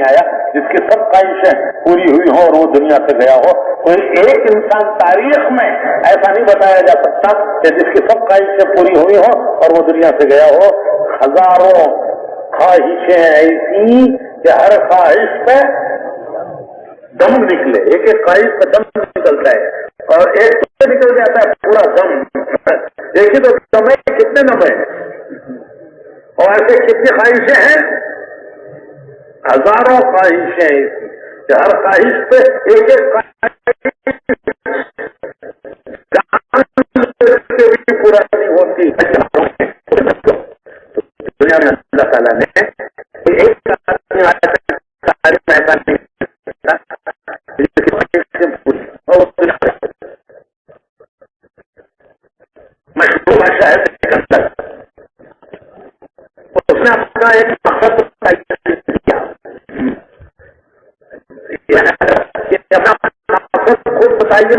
نہیں آیا جس کی سب خواہشیں پوری ہوئی ہوں اور وہ دنیا سے گیا ہو. کوئی ایک انسان تاریخ میں ایسا نہیں بتایا جا سکتا کہ جس کی سب خواہشیں پوری ہوئی ہوں اور وہ دنیا سے گیا ہو. ہزاروں خواہشیں ایسی کہ ہر خواہش پہ دم نکلے، ایک ایک خواہش پہ دم نکلتا ہے اور ایک سے نکل جاتا ہے پورا دم. ایک ہی تو دم ہے، کتنے دم ہے اور ایسے کتنی خواہشیں ہیں؟ ہزاروں خواہشیں ایسی کہ ہر خواہش پہ ایک ایک خواہش بھی پورا نہیں ہوتی. دنیا میں اللہ تعالیٰ نے ایک ایسا نہیں مشہور بادشاہ ہے اس نے اپنا ایک مقصد خود بتائیے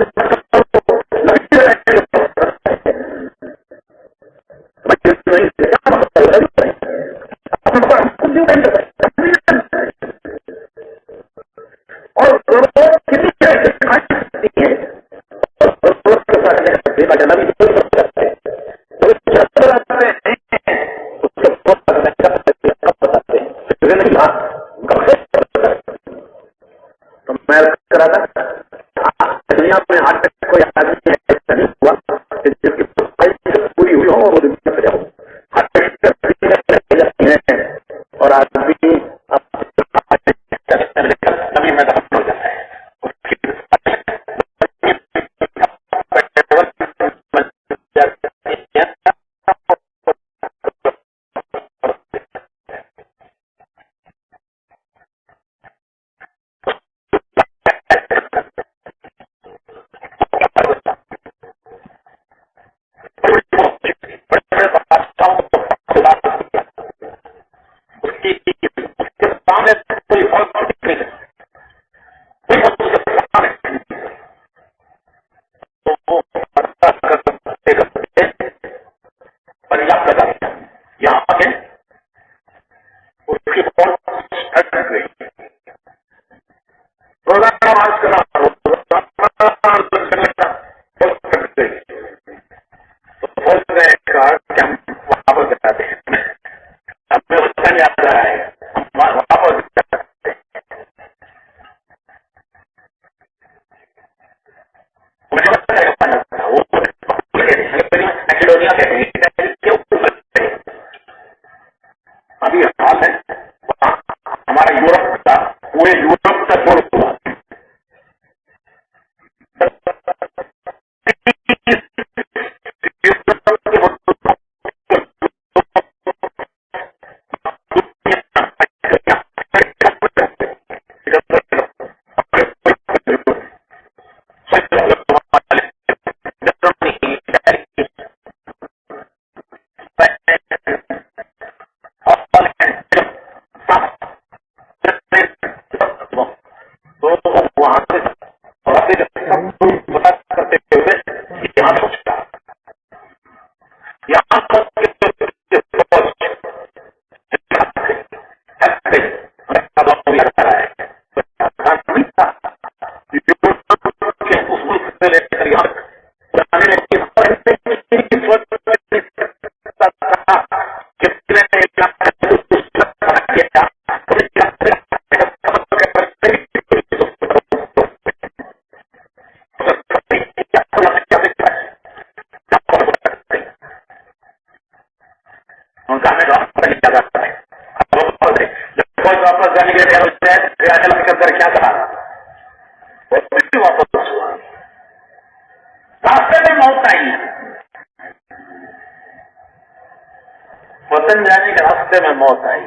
وطن جانے کے راستے میں موت آئی.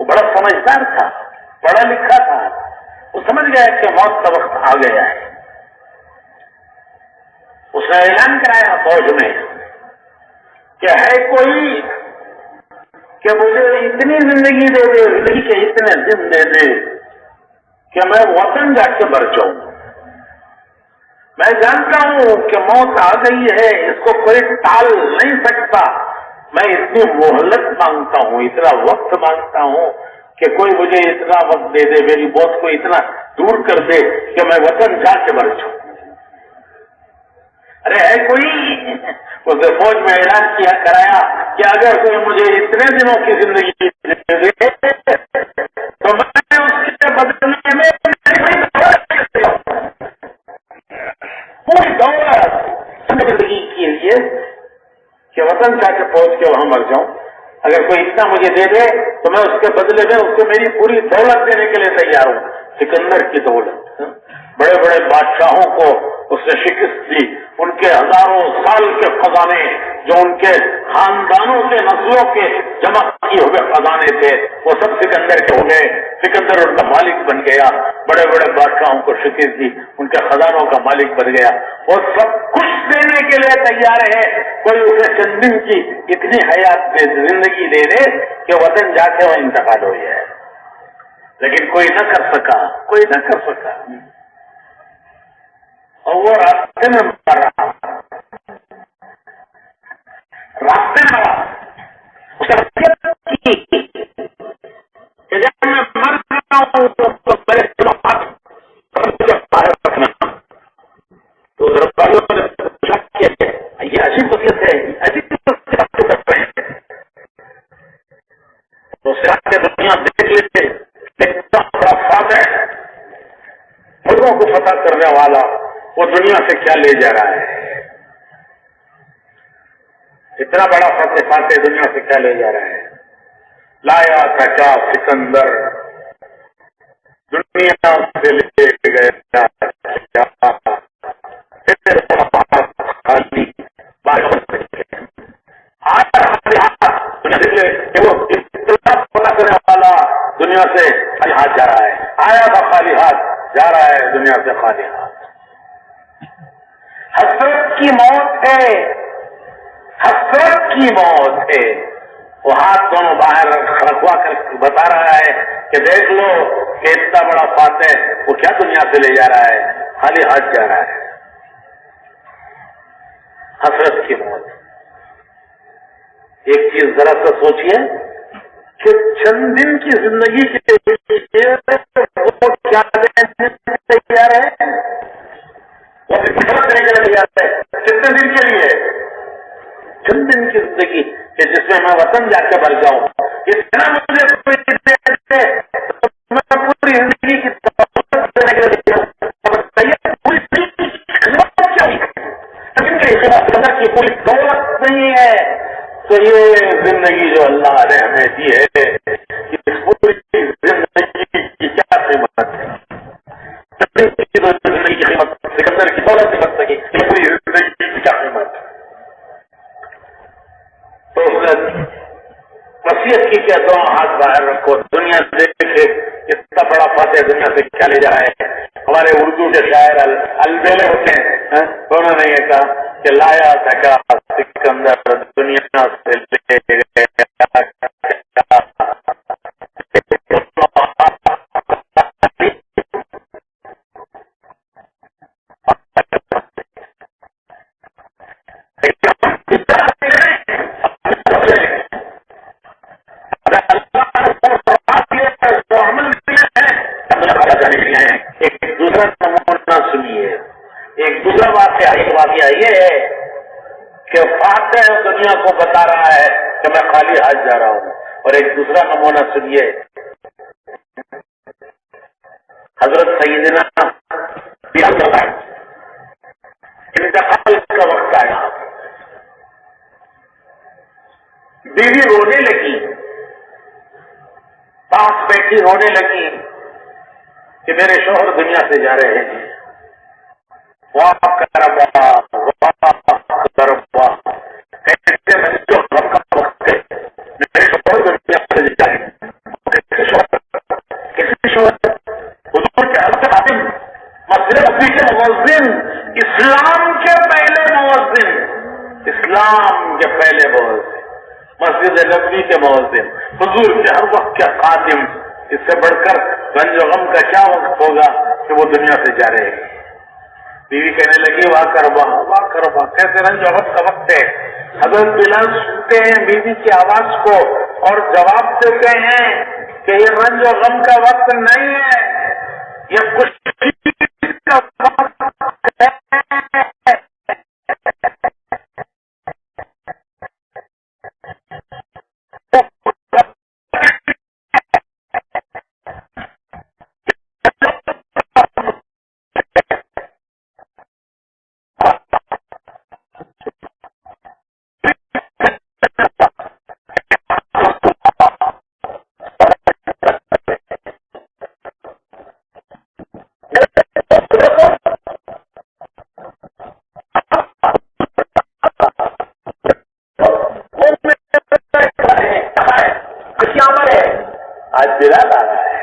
وہ بڑا سمجھدار تھا، پڑھا لکھا تھا، وہ سمجھ گیا کہ موت کا وقت آ گیا ہے. اس نے اعلان کرایا فوج میں کہ ہے کوئی کہ مجھے اتنی زندگی دے دے، زندگی کے اتنے دن دے دے کہ میں وطن جا کے مر جاؤں. میں جانتا ہوں کہ موت آ گئی ہے، اس کو کوئی ٹال نہیں سکتا. میں اتنی مہلت مانگتا ہوں، اتنا وقت مانگتا ہوں کہ کوئی مجھے اتنا وقت دے دے، میری موت کو اتنا دور کر دے کہ میں وطن جا کے مر جاؤں۔ ارے ہے کوئی؟ اسے فوج میں اعلان کیا کرایا کہ اگر کوئی مجھے اتنے دنوں کی زندگی دے دے تو میں اس کے بدلے میں پوری دولت زندگی کے لیے کہ وطن جا کے پہنچ کے وہاں مر جاؤں، اگر کوئی اتنا مجھے دے دے تو میں اس کے بدلے میں اس کو میری پوری دولت دینے کے لیے تیار ہوں۔ سکندر کی دولت، بڑے بڑے بادشاہوں کو اس نے شکست دی، ان کے ہزاروں سال کے خزانے جو ان کے خاندانوں کے نسلوں کے جمع کیے ہوئے خزانے تھے وہ سب سکندر کے ہو گئے۔ سکندر ان کا مالک بن گیا، بڑے بڑے بادشاہوں کو شکست دی، ان کے خزانوں کا مالک بن گیا، وہ سب کچھ دینے کے لیے تیار ہے۔ کوئی اسے چند دن کی اتنی حیات دے، زندگی دے دے کہ وطن جا کے وہ انتقال ہو جائے، لیکن کوئی نہ کر سکا، کوئی نہ کر سکا، اور وہ راستے میں مر رہا، راستے میں جب میں مر رہا ہوں تو میرے رکھنا، تو یہ عجیب وصیت ہے، عجیب دنیا دیکھ لیتے بڑا فاتح، ملکوں کو فتح کرنے والا، وہ دنیا سے کیا لے جا رہا ہے؟ اتنا بڑا فاتح دنیا سے کیا لے جا رہا ہے؟ لایا تھا کیا سکندر دنیا سے لے گیا کرنے والا دنیا سے خالی ہاتھ جا رہا ہے، آیا تھا خالی ہاتھ، جا رہا ہے دنیا سے خالی ہاتھ۔ حسرت کی موت ہے، حسرت کی موت ہے۔ وہ ہاتھ دونوں باہر رکھوا کر بتا رہا ہے کہ دیکھ لو کہ اتنا بڑا فاتح وہ کیا دنیا سے لے جا رہا ہے، خالی ہاتھ جا رہا ہے۔ حسرت کی موت۔ ایک چیز ذرا سا سوچئے کہ چند دن کی زندگی کے لیے وہ کیا تیار ہے، وہ دینے کے لیے تیار ہے۔ کتنے دن کے لیے؟ چند دن کی زندگی کہ جس میں میں وطن جا کے مر جاؤں، اتنا مجھے میں پوری زندگی کی دینے کے لیے کی پوری دولت نہیں ہے، تو یہ زندگی جو اللہ نے ہمیں دی ہے اس پوری زندگی کی کیا قیمت ہے؟ زندگی کی قیمت سکندر کی دولت نہیں بن سکی، پوری زندگی کی کیا قیمت ہے؟ تو اس نے وصیت کی کہ دونوں ہاتھ باہر رکھو، دنیا دیکھے اتنا بڑا فاتح دنیا سے کیا لے جا رہا ہے۔ ہمارے اردو کے شاعر البیلے ہوتے ہیں، انہوں نے یہ کہا کہ لایا تھا سکندر دنیا سے لے گیا واقعہ یہ ہے کہ فاتح دنیا کو بتا رہا ہے کہ میں خالی ہاتھ جا رہا ہوں، اور ایک دوسرا نمونہ سنیے، حضرت سیدنا انتقال کا وقت آیا، بیوی رونے لگی، پاس بیٹھی رونے لگی کہ میرے شوہر دنیا سے جا رہے ہیں۔ اسلام کے پہلے مؤذن، مسجد نبوی کے مؤذن، حضور کے ہر وقت کے خادم، اس سے بڑھ کر رنج و غم کا کیا وقت ہوگا کہ وہ دنیا سے جا رہے ہیں۔ بیوی کہنے لگی واہ کربا کیسے رنج و غم کا وقت ہے۔ حضرت بلال سنتے ہیں بیوی کی آواز کو اور جواب دیتے ہیں کہ یہ رنج و غم کا وقت نہیں ہے، یہ خوشی کا وقت ہے۔ آج بلال آ رہا ہے،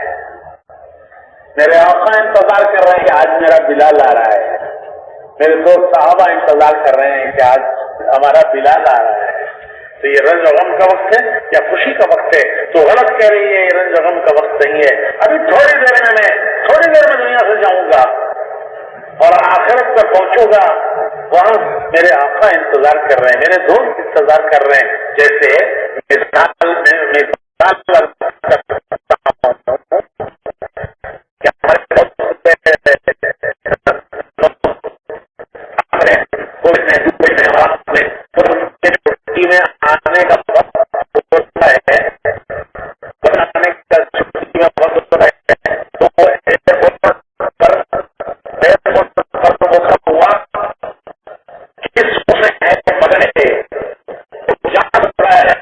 میرے آقا انتظار کر رہے ہیں کہ آج میرا بلال آ رہا ہے، میرے دوست صحابہ انتظار کر رہے ہیں کہ آج ہمارا بلال آ رہا ہے۔ تو یہ رنج و غم کا وقت ہے یا خوشی کا وقت ہے؟ تو غلط کہہ رہی ہے، یہ رنج و غم کا وقت نہیں ہے۔ ابھی تھوڑی دیر میں دنیا سے جاؤں گا اور آخرت پر پہنچوں گا، وہاں میرے آقا انتظار کر رہے ہیں، میرے دوست انتظار کر رہے ہیں۔ جیسے آنے کا وقت ہوتا ہے، بنانے کا چھٹی میں وقت ہوتا ہے، تو ہوا کس میں ہے پکڑے جان رہا ہے،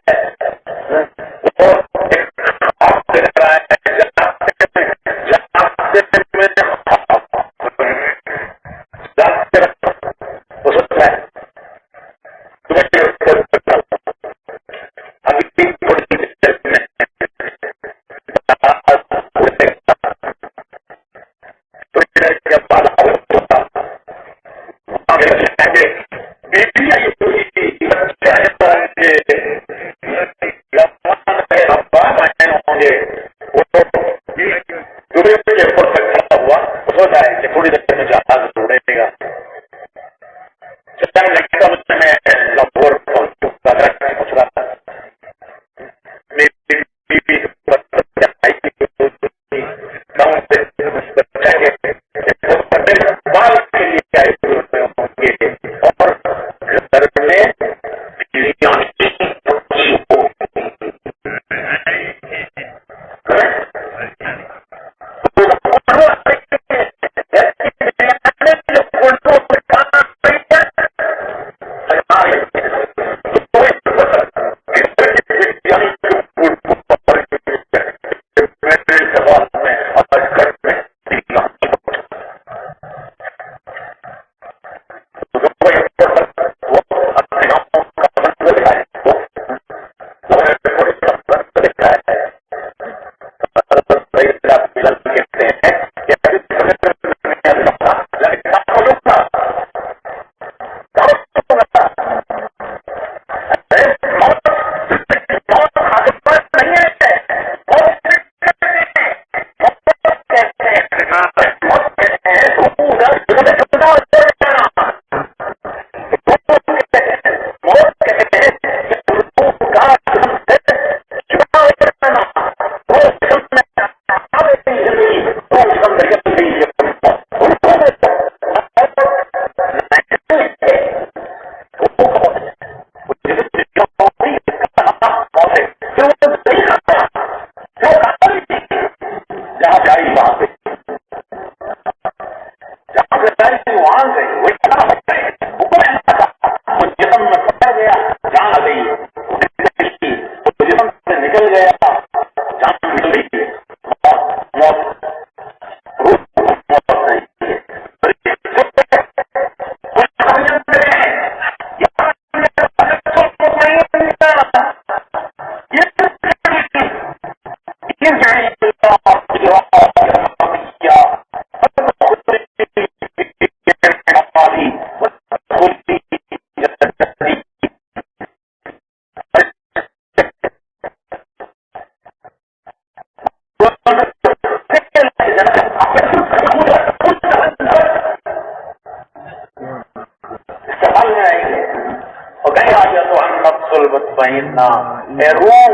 روح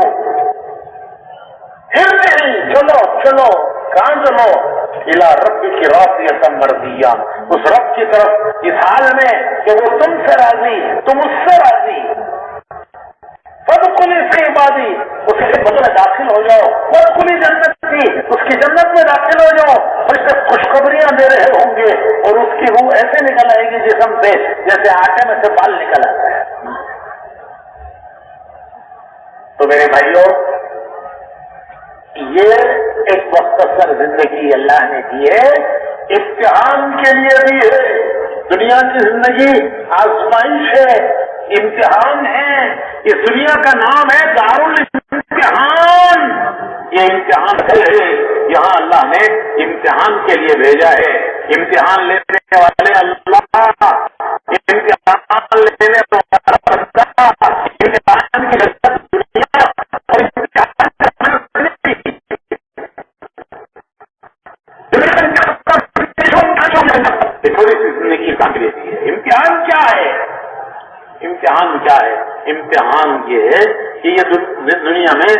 پھر نہیں چلو کہاں چلو؟ الا رب کی راضیۃ مرضیہ، اس رب کی طرف اس حال میں کہ وہ تم سے راضی، تم اس سے راضی۔ فادخلی فی عبادی، اس کے بدلے میں داخل ہو جاؤ، وادخلی جنتی، اس کی جنت میں داخل ہو جاؤ، اور اس سے خوشخبریاں دے رہے ہوں گے، اور اس کی روح ایسے نکل آئے گی جسم سے جیسے آٹے میں سے بال نکل آتا ہے۔ تو میرے بھائیوں، یہ ایک مختصر زندگی اللہ نے دی ہے، امتحان کے لیے بھی ہے۔ دنیا کی زندگی آزمائش ہے، امتحان ہے۔ اس دنیا کا نام ہے دارالامتحان، یہ امتحان ہے، یہاں اللہ نے امتحان کے لیے بھیجا ہے۔ امتحان لینے والے اللہ، امتحان لینے والا بندہ، امتحان کی دنیا اور تھوڑی سی زندگی کا لیتی ہے۔ امتحان کیا ہے؟ امتحان کیا ہے؟ امتحان یہ ہے کہ یہ دنیا میں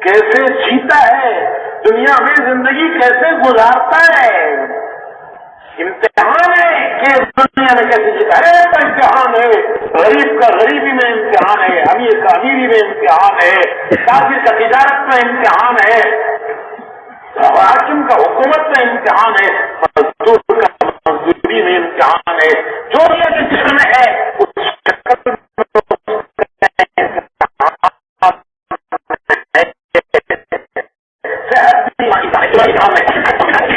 کیسے جیتا ہے، دنیا میں زندگی کیسے گزارتا ہے۔ امتحان ہے کہ دنیا میں کیسے جیتا ہے، تو امتحان ہے۔ غریب کا غریبی میں امتحان ہے، امیر کا امیری میں امتحان ہے، تاجر کا تجارت میں امتحان ہے، حاکم کا حکومت میں امتحان ہے، مزدور کا مزدوری میں امتحان ہے، جو یہ جسم میں ہے اس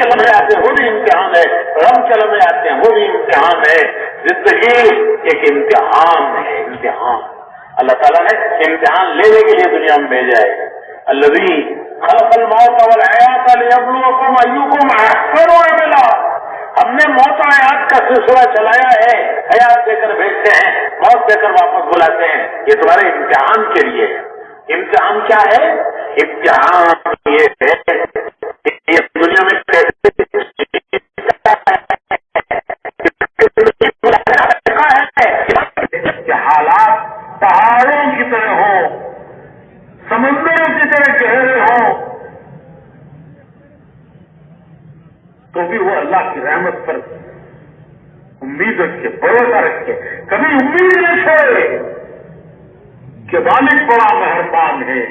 شکل آتے ہیں وہ بھی امتحان ہے، غم کے لمحے آتے ہیں وہ بھی امتحان ہے۔ زندگی ایک امتحان ہے، امتحان۔ اللہ تعالیٰ نے امتحان لینے کے لیے دنیا میں بھیجا ہے۔ الذی خلق الموت والحیات لیبلوکم ایکم احسن عملا، ہم نے موت اور حیات کا سلسلہ چلایا ہے، حیات دے کر بھیجتے ہیں، موت دے کر واپس بلاتے ہیں، یہ تمہارے امتحان کے لیے ہے۔ امتحان کیا ہے؟ امتحان یہ ہے کہ دنیا میں حالات پہاڑوں کی طرح ہوں، سمندروں کی طرح گہرے ہوں، تو بھی وہ اللہ کی رحمت پر امید رکھے، بھروسہ رکھے، کبھی امید نہ چھوڑے کہ مالک بڑا مہربان ہے،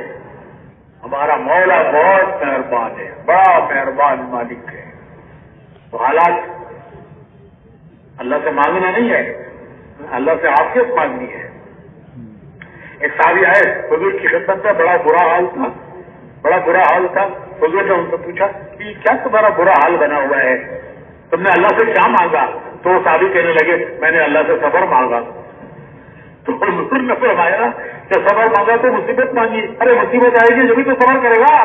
ہمارا مولا بہت مہربان ہے، بڑا مہربان مالک ہے۔ تو حالات اللہ سے مانگنا نہیں ہے، اللہ سے عافیت مانگنی ہے۔ ایک صحابی آئے حضور کی خدمت میں، بڑا برا حال تھا، بڑا برا حال تھا۔ حضور نے ان سے پوچھا کہ کیا تمہارا برا حال بنا ہوا ہے، تم نے اللہ سے کیا مانگا؟ تو وہ صحابی کہنے لگے میں نے اللہ سے صبر مانگا۔ تو حضور نے فرمایا کہ صبر مانگا تو مصیبت مانگی، ارے مصیبت آئے گی جبھی تو صبر کرے گا،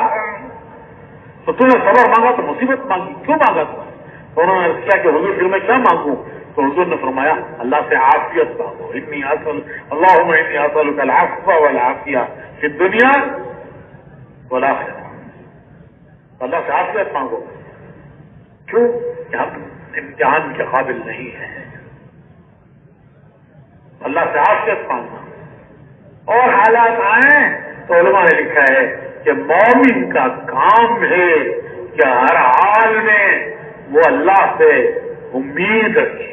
تو تم نے صبر مانگا تو مصیبت مانگی، کیوں مانگا تم؟ تو انہوں نے کیا کہ حضور پھر میں کیا مانگوں؟ تو حضور نے فرمایا اللہ سے عافیت مانگو، اللہم انی اسألک العفو والعافیہ فی الدنیا والآخرہ، اللہ سے عافیت مانگو۔ کیوں؟ کہ ہم امتحان کے قابل نہیں ہیں، اللہ سے عافیت مانگنا۔ اور حالات آئیں تو علماء نے لکھا ہے کہ مومن کا کام ہے کہ ہر حال میں وہ اللہ سے امید رکھے،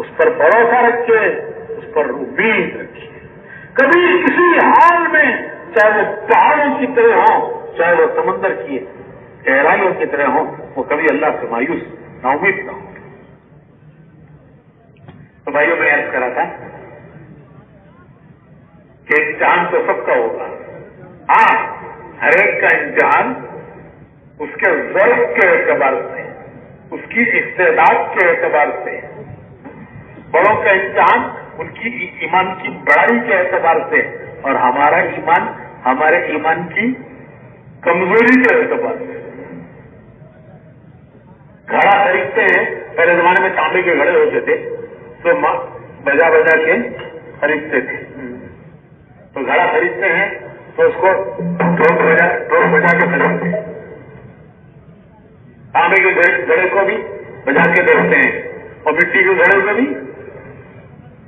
اس پر بھروسہ رکھے، اس پر امید رکھے۔ کبھی کسی حال میں چاہے وہ پہاڑوں کی طرح ہوں، چاہے وہ سمندر کی گہرائیوں کی طرح ہوں، وہ کبھی اللہ سے مایوس نا امید نہ ہو۔ تو بھائیوں میں عرض کرا تھا کہ امتحان تو سب کا ہوگا، ہاں ہر ایک کا امتحان اس کے ضرورت کے اعتبار سے، اس کی استعداد کے اعتبار سے، بڑوں کا امتحان ان کی ایمان کی بڑائی کے اعتبار سے، اور ہمارا ایمان ہمارے ایمان کی کمزوری کے اعتبار سے۔ گھڑا خریدتے ہیں، پہلے زمانے میں تانبے کے گھڑے ہوتے تھے تو بجا بجا کے خریدتے تھے، تو گھڑا خریدتے ہیں تو اس کو ٹھوک بجا کے خریدتے ہیں، تانبے کے گھڑے کو بھی بجا کے بیچتے ہیں اور مٹی کے گھڑے کو بھی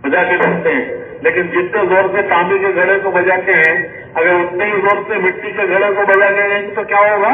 بجا کے بیچتے ہیں، لیکن جتنے زور سے تانبے کے گھڑے کو بجاتے ہیں اگر اتنے ہی زور سے مٹی کے گھڑے کو بجا کے گئے تو کیا ہوگا؟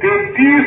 33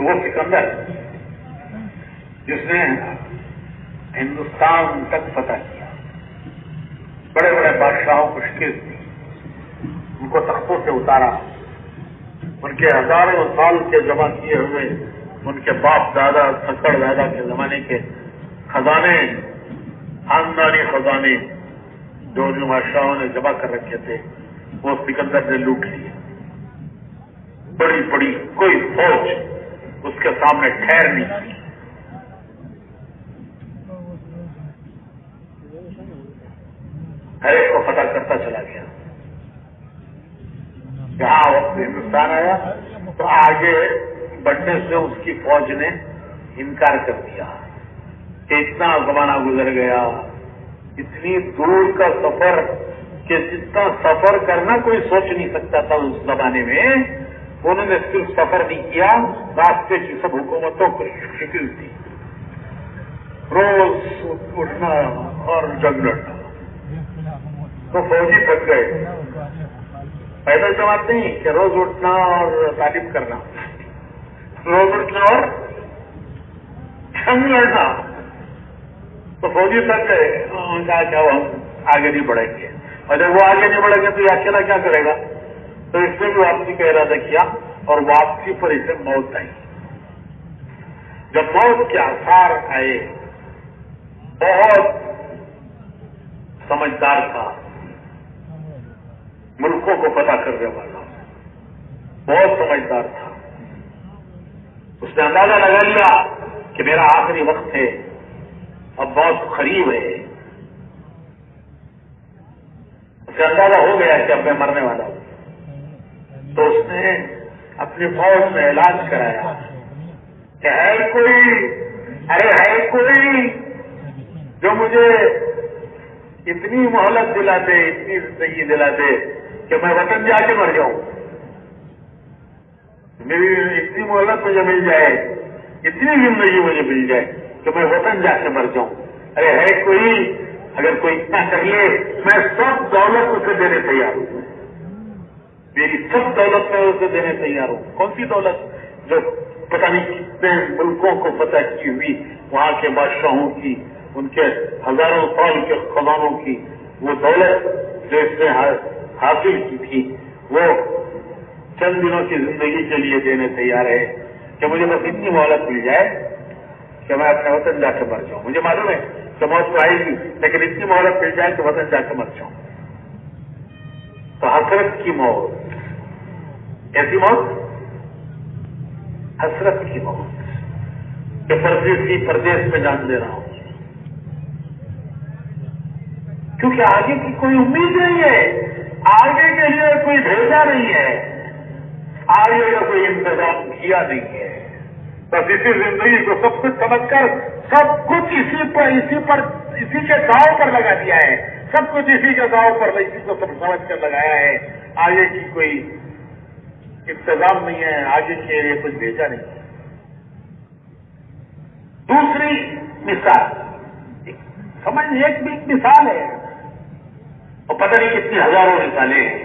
وہ سکندر جس نے ہندوستان تک فتح کیا، بڑے بڑے بادشاہوں کو شکست دی، ان کو تختوں سے اتارا، ان کے ہزاروں سال کے جمع کیے ہوئے ان کے باپ دادا سکڑ دادا کے زمانے کے خزانے، خاندانی خزانے جو ان بادشاہوں نے جمع کر رکھے تھے، وہ سکندر نے لوٹ لیے۔ بڑی بڑی کوئی فوج اس کے سامنے ٹھہر نہیں سکی۔ ہر ایک کو فتح کرتا چلا گیا۔ جہاں وقت ہندوستان آیا تو آگے بڑھنے سے اس کی فوج نے انکار کر دیا کہ اتنا زمانہ گزر گیا، اتنی دور کا سفر کہ جتنا سفر کرنا کوئی سوچ نہیں سکتا تھا اس زمانے میں، انہوں نے صرف سفر نہیں کیا، راستے کی سب حکومتوں کو شکل دی، روز اٹھنا اور جنگ لڑنا۔ تو فوجی تھک گئے، پیدل جماعت نہیں کہ روز اٹھنا اور تعلیم کرنا، روز اٹھنا اور جنگ لڑنا۔ تو فوجی تھک گئے، انہوں نے کہا کہ ہم آگے نہیں بڑھیں گے، اور جب وہ آگے نہیں بڑھیں گے تو یہ اکیلا کیا کرے گا؟ تو اس نے بھی واپسی کا ارادہ کیا اور واپسی پر اسے موت آئی۔ جب موت کے آثار آئے، بہت سمجھدار تھا، ملکوں کو فتح کرنے والا، بہت سمجھدار تھا۔ اس نے اندازہ لگا لیا کہ میرا آخری وقت ہے، اب بہت قریب ہے۔ اسے اندازہ ہو گیا کہ اب میں مرنے والا ہوں، تو اس نے اپنی فوج میں اعلان کرایا کہ ہے کوئی جو مجھے اتنی مہلت دلا دے، اتنی زندگی دلا دے کہ میں وطن جا کے مر جاؤں، میری اتنی مہلت مجھے مل جائے، اتنی زندگی مجھے مل جائے کہ میں وطن جا کے مر جاؤں۔ ارے ہے کوئی، اگر کوئی اتنا کر لے، میں سب دولت اسے دینے تیار ہوں، میری سب دولت میں اسے دینے تیار ہوں۔ کون سی دولت؟ جو پتہ نہیں کتنے ملکوں کو فتح کی ہوئی، وہاں کے بادشاہوں کی، ان کے ہزاروں سال کے خزانوں کی وہ دولت جو اس نے حاصل کی تھی، وہ چند دنوں کی زندگی کے لیے دینے تیار ہے کہ مجھے بس اتنی مہلت مل جائے کہ میں اپنے وطن جا کے مر جاؤں۔ مجھے معلوم ہے کہ موت تو آئے گی، لیکن اتنی مہلت مل جائے کہ وطن جا کے مر جاؤں۔ تو حسرت کی موت، ایسی موت، حسرت کی موت کہ پردیس میں جان دے رہا ہوں، کیونکہ آگے کی کوئی امید نہیں ہے، آگے کے لیے کوئی بھیجا نہیں ہے، آگے کا کوئی انتظام کیا نہیں ہے۔ بس اسی زندگی کو سب کچھ سمجھ کر سب کچھ اسی کے داؤ پر لگا دیا ہے، سب کچھ اسی کے داؤ پر اسی کو سب سمجھ کر لگایا ہے۔ آگے کی کوئی انتظام نہیں ہے، آگے کے لیے کچھ بھیجا نہیں ہے۔ دوسری مثال، سمجھ ایک بھی مثال ہے اور پتہ نہیں کتنی ہزاروں مثالیں ہیں۔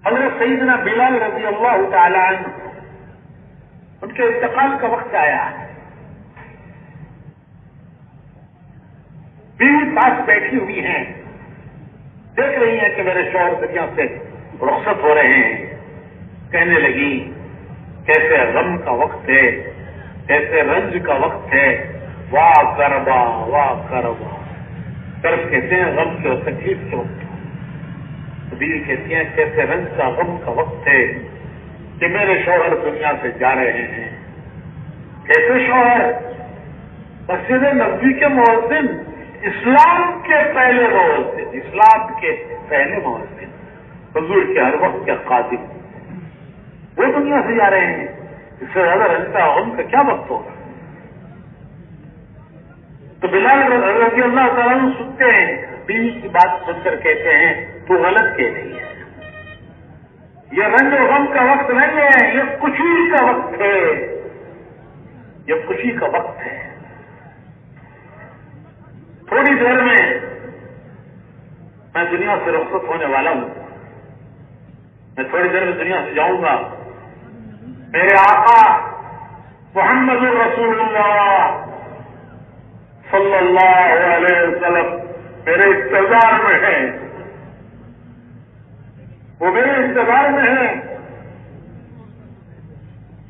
حضرت سیدنا بلال رضی اللہ تعالی عنہ، ان کے انتقال کا وقت آیا، بیوی پاس بیٹھی ہوئی ہیں، دیکھ رہی ہیں کہ میرے شوہر دنیا سے رخصت ہو رہے ہیں، کہنے لگی کیسے غم کا وقت ہے، کیسے رنج کا وقت ہے، واہ کربا واہ کربا۔ کرب کہتے ہیں غم کے اور تکلیف کے وقت، بیوی کہتی ہیں کیسے رنج کا غم کا وقت ہے کہ میرے شوہر دنیا سے جا رہے ہیں۔ کیسے شوہر؟ مسجد نبوی کے مؤذن، اسلام کے پہلے مؤذن، اسلام کے پہلے مؤذن، حضور کے ہر وقت کے خادم، وہ دنیا سے جا رہے ہیں، اس سے زیادہ رنج کا غم کا کیا وقت ہوگا؟ تو بلال رضی اللہ تعالیٰ عنہ سنتے ہیں، بیوی کی بات سن کر کہتے ہیں تو غلط کہہ رہی ہے، یہ رنج و غم کا وقت نہیں ہے، یہ خوشی کا وقت ہے، یہ خوشی کا وقت ہے۔ تھوڑی دیر میں دنیا سے رخصت ہونے والا ہوں، میں تھوڑی دیر میں دنیا سے جاؤں گا، میرے آقا محمد رسول اللہ صلی اللہ علیہ وسلم میرے انتظار میں ہیں، وہ میرے انتظار میں ہیں.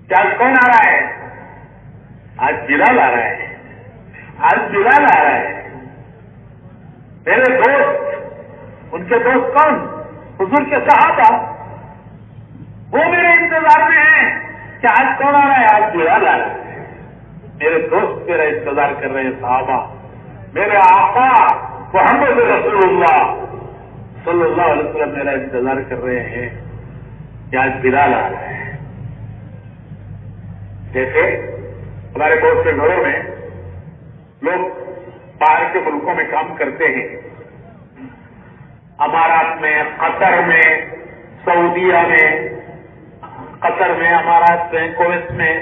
کیا کون آ رہا ہے؟ آج بلال آ رہا ہے، آج بلال آ رہا ہے. میرے دوست، ان کے دوست کون؟ حضور کے صحابہ. وہ میرے انتظار میں ہیں کہ آج کون آ رہا ہے؟ آج بلال آ رہا ہے. میرے دوست میرا انتظار کر رہے ہیں، صحابہ. میرے آقا محمد رسول اللہ صلی اللہ علیہ وسلم میرا انتظار کر رہے ہیں کہ آج بلال آ رہا ہے. جیسے ہمارے بہت سے گھروں میں لوگ باہر کے ملکوں میں کام کرتے ہیں، امارات میں، قطر میں، سعودیہ میں، قطر میں، امارات میں، کویت میں.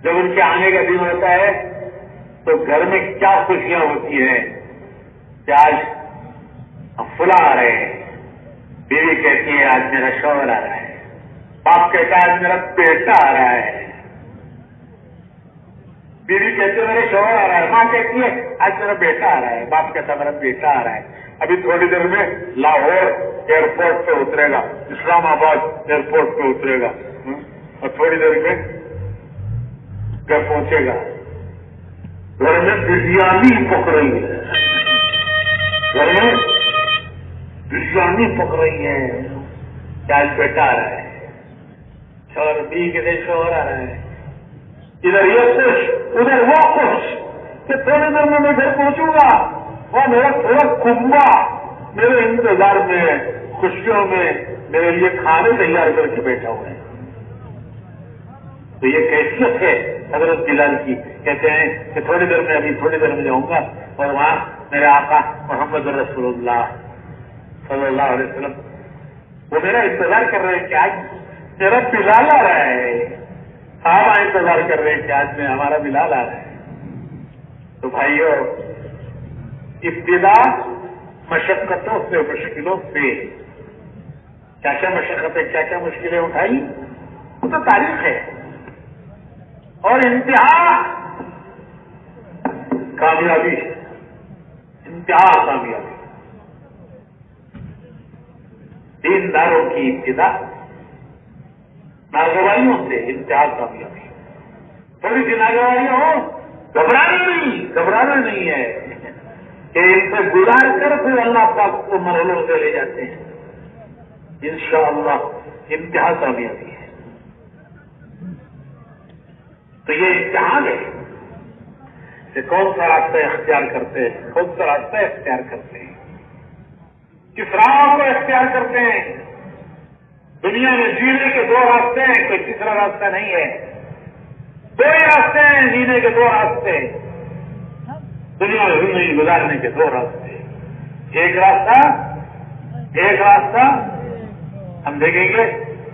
جب ان کے آنے کا دن ہوتا ہے تو گھر میں کیا خوشیاں ہوتی ہیں کہ آج فلاں آ رہے ہیں. بیوی کہتی ہے آج میرا شوہر آ رہا ہے، باپ کہتا ہے آج میرا بیٹا آ رہا ہے. بیوی کہتی ہے میرے شوہر آ رہا ہے، ماں کہتی ہے آج میرا بیٹا آ رہا ہے، باپ کہتا ہے میرا بیٹا آ رہا ہے. ابھی تھوڑی دیر میں لاہور ایئرپورٹ پہ اترے گا، اسلام آباد ایئرپورٹ پہ اترے گا، اور تھوڑی دیر میں گھر پہنچے گا. گھر میں بریانی پک رہی ہے، گھر میں بریانی پک رہی ہے کہ آج بیٹا آ رہا ہے. شوہر بی کے دن شوہر آ رہا ہے. ادھر یہ خوش، ادھر وہ خوش کہ تھوڑی دیر میں گھر پہنچوں گا، وہ میرا تھوڑا کنبا میرے انتظار میں خوشیوں میں میرے لیے کھانے تیار کر کے بیٹھا ہوا ہے. تو یہ کیفیت ہے حضرت بلال کی. کہتے ہیں کہ تھوڑی دیر میں، ابھی تھوڑی دیر میں جاؤں گا اور وہاں میرے آقا محمد رسول اللہ صلی اللہ علیہ وسلم وہ میرا انتظار کر رہے ہیں کہ آج میرا بلال آ رہا ہے. صحابہ انتظار کر رہے ہیں کہ آج میں ہمارا بلال آ رہا ہے. تو بھائیو، ابتدا مشقتوں سے، مشکلوں سے، کیا کیا مشقتیں، کیا کیا مشکلیں اٹھائی، وہ تو تاریخ ہے. اور انتہا کامیابی، انتہا کامیابی. دینداروں کی ابتدا ناگوائیوں سے، انتہا کامیابی. تھوڑی سی ناگوائیاں ہو، گھبرانا نہیں ہے کہ ان سے گزار کر پھر اللہ پاک کو مرحلوں سے لے جاتے ہیں. انشاءاللہ انتہا کامیابی ہے. تو یہ امتحان ہے کہ کون سا راستہ اختیار کرتے ہیں، کون سا راستہ اختیار کرتے ہیں، کس راہ کو اختیار کرتے ہیں. دنیا میں جینے کے دو راستے ہیں، کوئی تیسرا راستہ نہیں ہے. دو ہی راستے ہیں جینے کے، دو راستے دنیا میں زندگی گزارنے کے، دو راستے. ایک راستہ ہم دیکھیں گے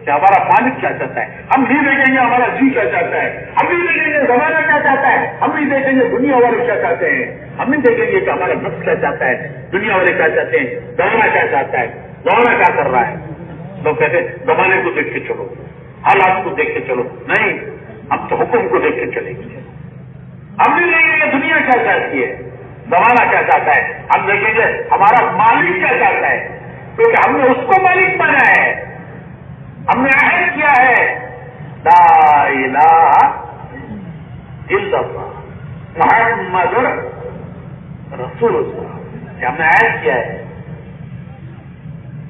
کہ ہمارا مالک کیا چاہتا ہے، ہم بھی دیکھیں گے ہمارا جی کیا چاہتا ہے، ہم بھی دیکھیں گے زمانہ کیا چاہتا ہے، ہم بھی دیکھیں گے دنیا والے کیا چاہتے ہیں، ہم بھی دیکھیں گے کہ ہمارا نفس کیا چاہتا ہے، دنیا والے کیا چاہتے ہیں، زمانہ کیا چاہتا ہے، زمانہ کیا کر رہا ہے. لوگ کہتے ہیں زمانے کو دیکھ کے چلو، حالات کو دیکھ کے چلو. نہیں، ہم تو حکم کو دیکھ کے چلیں گے. ہم بھی دیکھیں گے دنیا کیا چاہتی ہے، زمانہ کیا چاہتا ہے، ہم دیکھیں گے ہمارا مالک کیا چاہتا ہے، کیونکہ ہم نے اس کو مالک بنا ہے. ہم نے عہد کیا ہے لا الہ الا اللہ محمد رسول اللہ، کہ ہم نے عہد کیا ہے.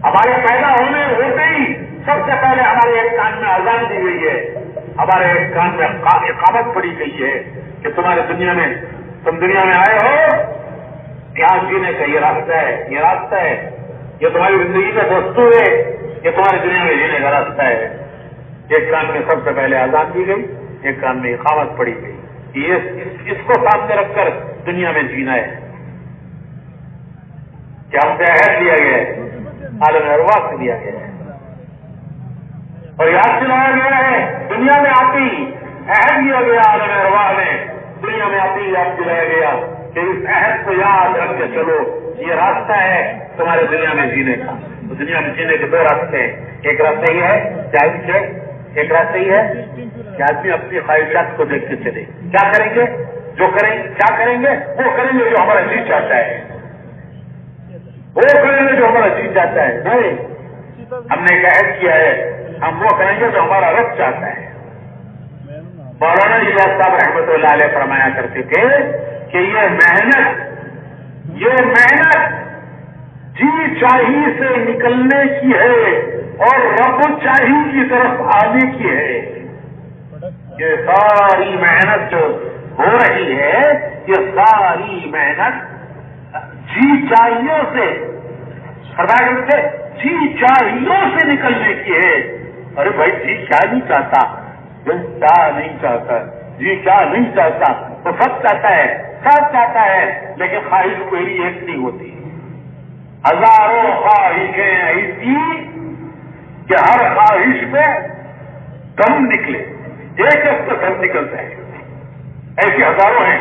ہمارے پیدا ہوتے ہی سب سے پہلے ہمارے ایک کان میں اذان دی گئی ہے، ہمارے ایک کان میں اقامت پڑی گئی ہے کہ تمہارے تم دنیا میں آئے ہو، یہاں جینے کا یہ راستہ ہے، یہ راستہ ہے، یہ تمہاری زندگی کا دستور ہے، یہ تمہاری دنیا میں جینے کا راستہ ہے. ایک کان میں سب سے پہلے اذان دی گئی، ایک کان میں اقامت پڑی گئی. اس کو سامنے رکھ کر دنیا میں جینا ہے. کیا ہم سے عہد دیا گیا ہے، عالم ارواح سے دیا گیا ہے، اور یاد دلایا گیا ہے. دنیا میں آتی عہد دیا گیا عالم ارواح نے، دنیا میں آتی یاد دلایا گیا کہ اس عہد کو یاد رکھ کے چلو، یہ راستہ ہے تمہارے دنیا میں جینے کا. تو دنیا میں جینے کے دو راستے ہیں. ایک راستہ یہ ہے جائز سے ایک راستہ یہ ہے کہ آدمی اپنی خواہشات کو دیکھتے چلے. کیا کریں گے؟ کیا کریں گے؟ وہ کریں گے جو ہمارا جی چاہتا ہے. وہ کریں گے جو ہمارا جی چاہتا ہے. نہیں، ہم نے ایک عہد کیا ہے، ہم وہ کریں گے جو ہمارا رب چاہتا ہے. مولانا الیاس صاحب رحمۃ اللہ علیہ فرمایا کرتے تھے کہ یہ محنت جی چاہی سے نکلنے کی ہے اور رب چاہی کی طرف آنے کی ہے. یہ ساری محنت جو ہو رہی ہے، یہ ساری محنت جی چاہیوں سے جی چاہیوں سے نکلنے کی ہے. ارے بھائی، جی کیا نہیں چاہتا؟ کیا نہیں چاہتا؟ جی کیا نہیں چاہتا؟ تو سب چاہتا ہے، لیکن خواہش کوئی ایک نہیں ہوتی. ہزاروں خواہشیں ایسی کہ ہر خواہش میں دم نکلے، ایک سے دم نکلتا ہے. ایسی ہزاروں ہیں،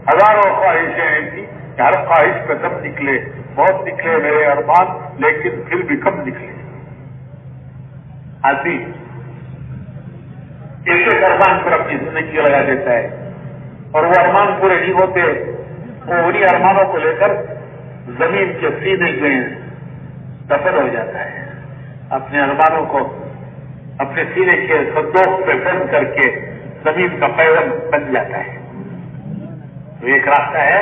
ہزاروں خواہشیں ایسی کہ ہر خواہش میں دم نکلے. بہت نکلے میرے ارمان، لیکن پھر بھی کم نکلے. آدمی ایک ارمان پر اپنی زندگی لگا دیتا ہے اور وہ ارمان پورے نہیں ہوتے. وہ انہیں ارمانوں کو لے کر زمین کے سینے میں دفن ہو جاتا ہے. اپنے ارمانوں کو اپنے سینے کے صندوق پہ بند کر کے زمین کا پیغام بن جاتا ہے. تو ایک راستہ ہے.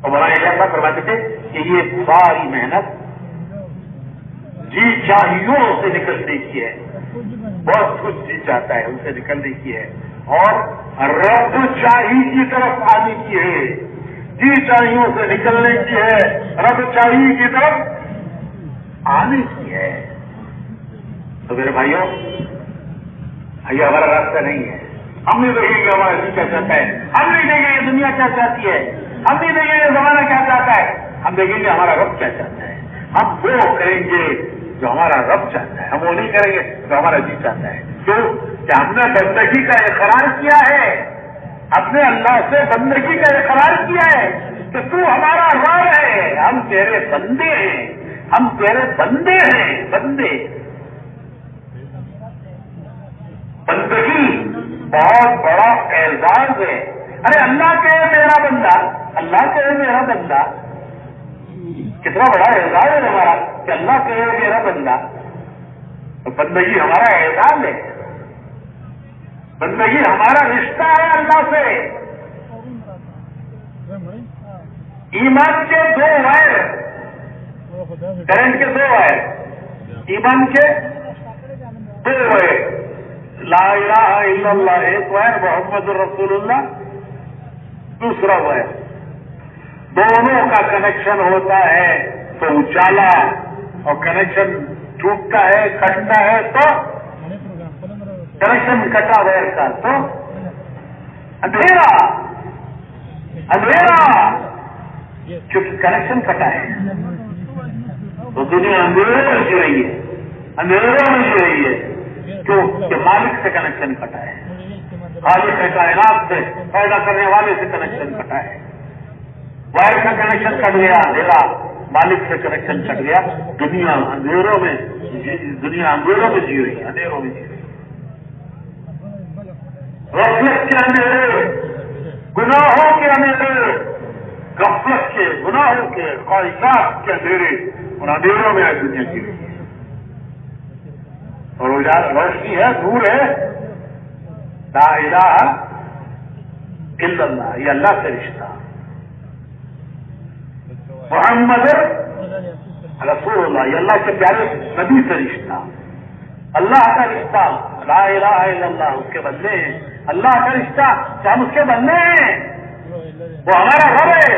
اور مولانا ایسا فرماتے تھے کہ یہ ساری محنت جی چاہیوں سے نکلنے کی ہے. بہت کچھ جی چاہتا ہے، ان سے نکلنے کی ہے، اور رب چاہی کی طرف آنے کی ہے. جی چاہیوں سے نکلنے کی ہے، رب چاہی کی طرف آنے کی ہے. تو میرے بھائیوں، یہ ہمارا راستہ نہیں ہے. ہم نہیں دیکھیں گے ہمارا جی کیا چاہتا ہے، ہم نہیں دیکھیں گے دنیا کیا چاہتی ہے، ہم نہیں دیکھیں گے زمانہ کیا چاہتا ہے. ہم دیکھیں گے ہمارا رب کیا چاہتا ہے. ہم وہ کریں گے جو ہمارا رب چاہتا ہے، ہم وہ نہیں کریں گے جو ہمارا جی چاہتا ہے. کیوں کہ ہم نے بندگی کا اقرار کیا ہے، اپنے اللہ سے بندگی کا اقرار کیا ہے کہ تو ہمارا رب ہے، ہم تیرے بندے ہیں، ہم تیرے بندے ہیں. بندگی بہت بڑا اعزاز ہے. ارے اللہ کہ میرا بندہ، اللہ کہ میرا بندہ، کتنا بڑا اعزاز ہے ہمارا کہ اللہ کہ میرا بندہ. تو بندگی ہمارا اعزاز ہے، بندگی ہمارا رشتہ ہے اللہ سے. ایمان کے دو وائر، کرنٹ کے دو وائر، ایمان کے دو وائر، لا الہ الا اللہ ایک وائر، محمد رسول اللہ دوسرا وائر. دونوں کا کنیکشن ہوتا ہے تو اجالا، اور کنیکشن ٹوٹتا ہے، کٹتا ہے تو کنیکشن کٹا وائر کا تو اندھیرا. کیونکہ کنیکشن کٹا ہے تو دنیا اندھیرے میں جی رہی ہے، اندھیرے میں جی رہی ہے. کیوں کہ مالک سے کنیکشن کٹا ہے، خالق کائنات سے، پیدا کرنے والے سے کنیکشن کٹا ہے. وائر کا کنیکشن کٹ گیا، اندھیرا. مالک سے کنیکشن کٹ گیا، دنیا اندھیروں میں جی رہی ہے، اندھیروں میں جی رہی ہے. غفلت کے اندھیرے، گناہوں کے اندھیرے، غفلت کے، گناہوں کے، خواہشات کے اندھیرے، ان اندھیروں میں آج دنیا جی رہی ہے. اور روشنی ہے، نور ہے، لا الہ الا اللہ، یہ اللہ سے رشتہ. محمد رسول اللہ، یہ اللہ کے پیارے نبی سے رشتہ، اللہ کا رشتہ. لا الہ الا اللہ، اس کے بندے ہیں. اللہ کا رشتہ کہ ہم اس کے بندے ہیں، وہ ہمارا رب ہے.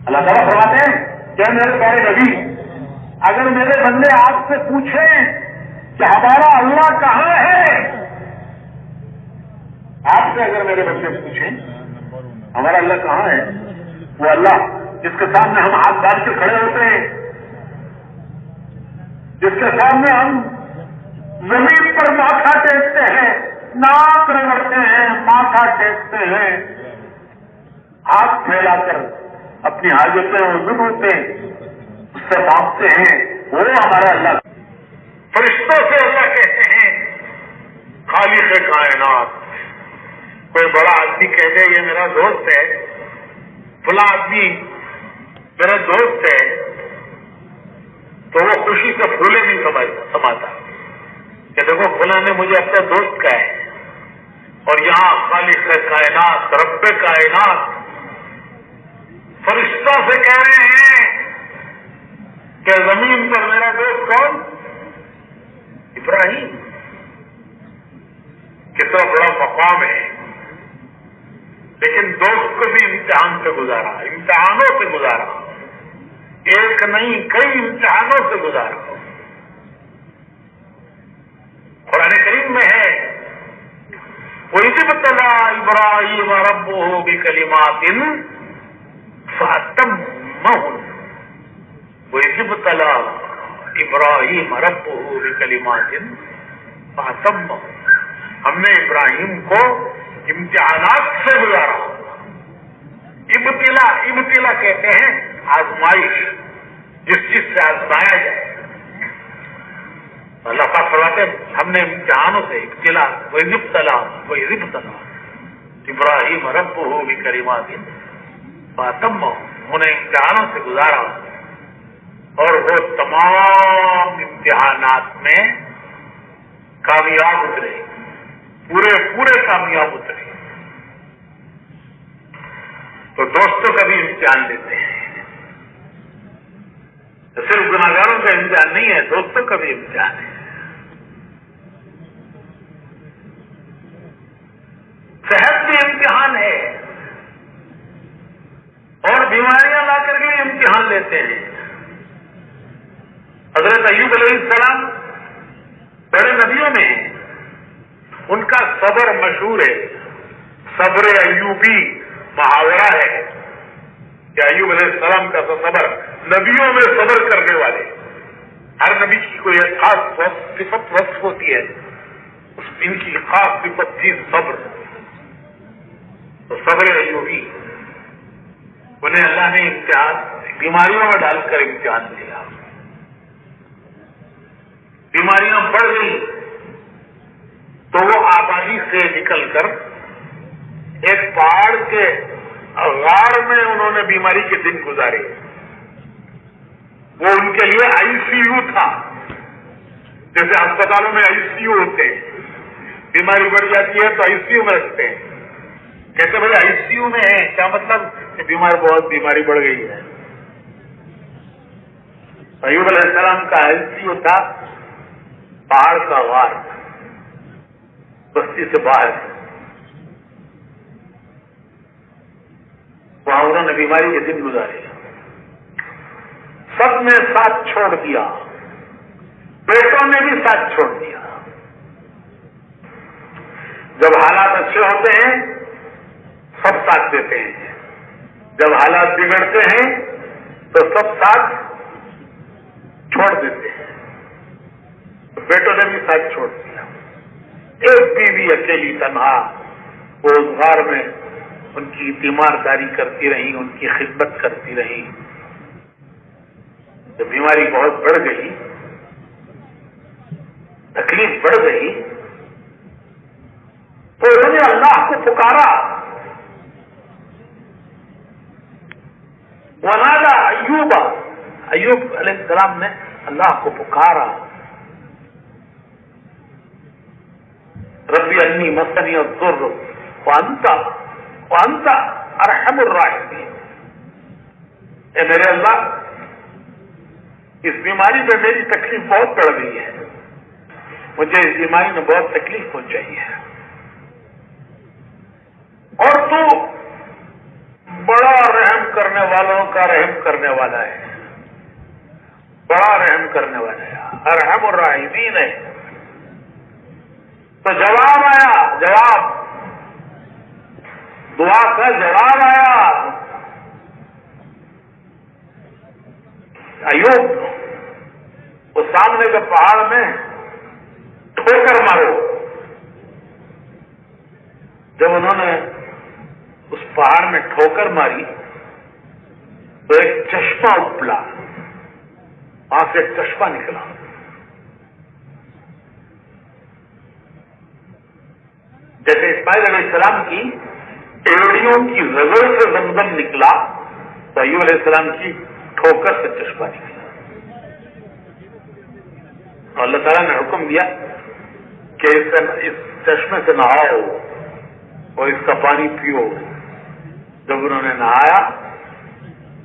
اللہ تعالیٰ فرماتے ہیں کہ میرے پیارے نبی، اگر میرے بندے آپ سے پوچھیں کہ ہمارا اللہ کہاں ہے، آپ سے اگر میرے بندے پوچھیں ہمارا اللہ کہاں ہے، وہ اللہ جس کے سامنے ہم ہاتھ ڈال کے کھڑے ہوتے ہیں، جس کے سامنے ہم زمین پر ماتھا ٹیکتے ہیں، ناک رگڑتے ہیں، ماتھا ٹیکتے ہیں، ہاتھ پھیلا کر اپنی حاجتیں اور ضرورتیں اس سے مانگتے ہیں، وہ ہمارا اللہ۔ فرشتوں سے اللہ کہتے ہیں خالق کائنات۔ کوئی بڑا آدمی کہہ دے یہ میرا دوست ہے، فلاں آدمی میرا دوست ہے، تو وہ خوشی سے پھولے نہیں سماتا کہ دیکھو فلاں نے مجھے اپنا دوست کہا ہے۔ اور یہاں خالق کائنات، رب کائنات فرشتوں سے کہہ رہے ہیں کہ زمین پر میرا دوست کون؟ ابراہیم۔ کتنا بڑا مقام ہے، لیکن دوست کو بھی امتحان سے گزارا، امتحانوں سے گزارا، ایک نہیں کئی امتحانوں سے گزارا۔ قرآن کریم میں ہے وَإِذِ ابْتَلَىٰ إِبْرَاهِيمَ رَبُّهُ بِكَلِمَاتٍ فَأَتَمَّهُنَّ۔ وَإِذِ ابْتَلَىٰ إِبْرَاهِيمَ رَبُّهُ بِكَلِمَاتٍ فَأَتَمَّهُنَّ۔ ہم نے ابراہیم کو امتحانات سے گزارا۔ ابتلا کہتے ہیں آزمائش، جس چیز سے آزمایا جائے۔ اللہ پاک فرماتے ہیں ہم نے امتحانوں سے ابتلا ابراہیم ربہ بکلمات فأتمہن، انہیں امتحانوں سے گزارا اور وہ تمام امتحانات میں کامیاب اترے، پورے کامیاب اترے۔ تو دوستوں کا بھی امتحان لیتے ہیں، صرف گناہگاروں کا امتحان نہیں ہے، دوستوں کا بھی امتحان ہے۔ صحت بھی امتحان ہے، اور بیماریاں لا کر کے بھی امتحان لیتے ہیں۔ حضرت ایوب علیہ السلام بڑے نبیوں میں ہیں، ان کا صبر مشہور ہے، صبر ایوبی محاورہ ہے کہ ایوب علیہ السلام کا صبر، نبیوں میں صبر کرنے والے، ہر نبی کی کوئی خاص صفت وصف ہوتی ہے، ان کی خاص صفت تھی صبر۔ تو صبر ایوبی، انہیں اللہ نے امتحان بیماریوں میں ڈال کر امتحان دیا، بیماریاں بڑھ گئی تو وہ آبادی سے نکل کر ایک پہاڑ کے غار میں انہوں نے بیماری کے دن گزارے۔ وہ ان کے لیے آئی سی یو تھا، جیسے ہسپتالوں میں آئی سی یو ہوتے ہیں، بیماری بڑھ جاتی ہے تو آئی سی یو میں رکھتے ہیں، کہتے بھائی آئی سی یو میں ہے، کیا مطلب کہ بیماری بڑھ گئی ہے۔ ایوب علیہ السلام کا آئی سی یو تھا پہاڑ کا غار، بستی سے باہر، وہاں انہوں نے بیماری کے دن گزارے، سب نے ساتھ چھوڑ دیا، بیٹوں نے بھی ساتھ چھوڑ دیا۔ جب حالات اچھے ہوتے ہیں سب ساتھ دیتے ہیں، جب حالات بگڑتے ہیں تو سب ساتھ چھوڑ دیتے ہیں۔ بیٹوں نے بھی ساتھ چھوڑ دیا، ایک بیوی اکیلی تنہا وہ اس غار میں ان کی تیمارداری کرتی رہی، ان کی خدمت کرتی رہی۔ جب بیماری بہت بڑھ گئی، تکلیف بڑھ گئی، تو انہوں نے اللہ کو پکارا، ونادى ایوب علیہ السلام نے اللہ کو پکارا، ربی انی مسنی الضر وانت ارحم الراحمین، اے میرے اللہ اس بیماری میں میری تکلیف بہت بڑھ گئی ہے، مجھے اس بیماری میں بہت تکلیف پہنچائی ہے، اور تو بڑا رحم کرنے والوں کا رحم کرنے والا ہے، بڑا رحم کرنے والا ہے، ارحم الراحمین ہے۔ تو جواب آیا، جواب دعا کا جواب آیا، ایوب وہ سامنے کے پہاڑ میں ٹھوکر مارو۔ جب انہوں نے اس پہاڑ میں ٹھوکر ماری تو ایک چشمہ ابلا، آنکھ سے چشمہ نکلا. جیسے اسماعیل علیہ السلام کی ایڑیوں کی رگڑ سے زمزم نکلا تو ایوب علیہ السلام کی ٹھوکر سے چشمہ نکلا. اور اللہ تعالیٰ نے حکم دیا کہ اس چشمے سے نہاؤ اور اس کا پانی پیو. جب انہوں نے نہایا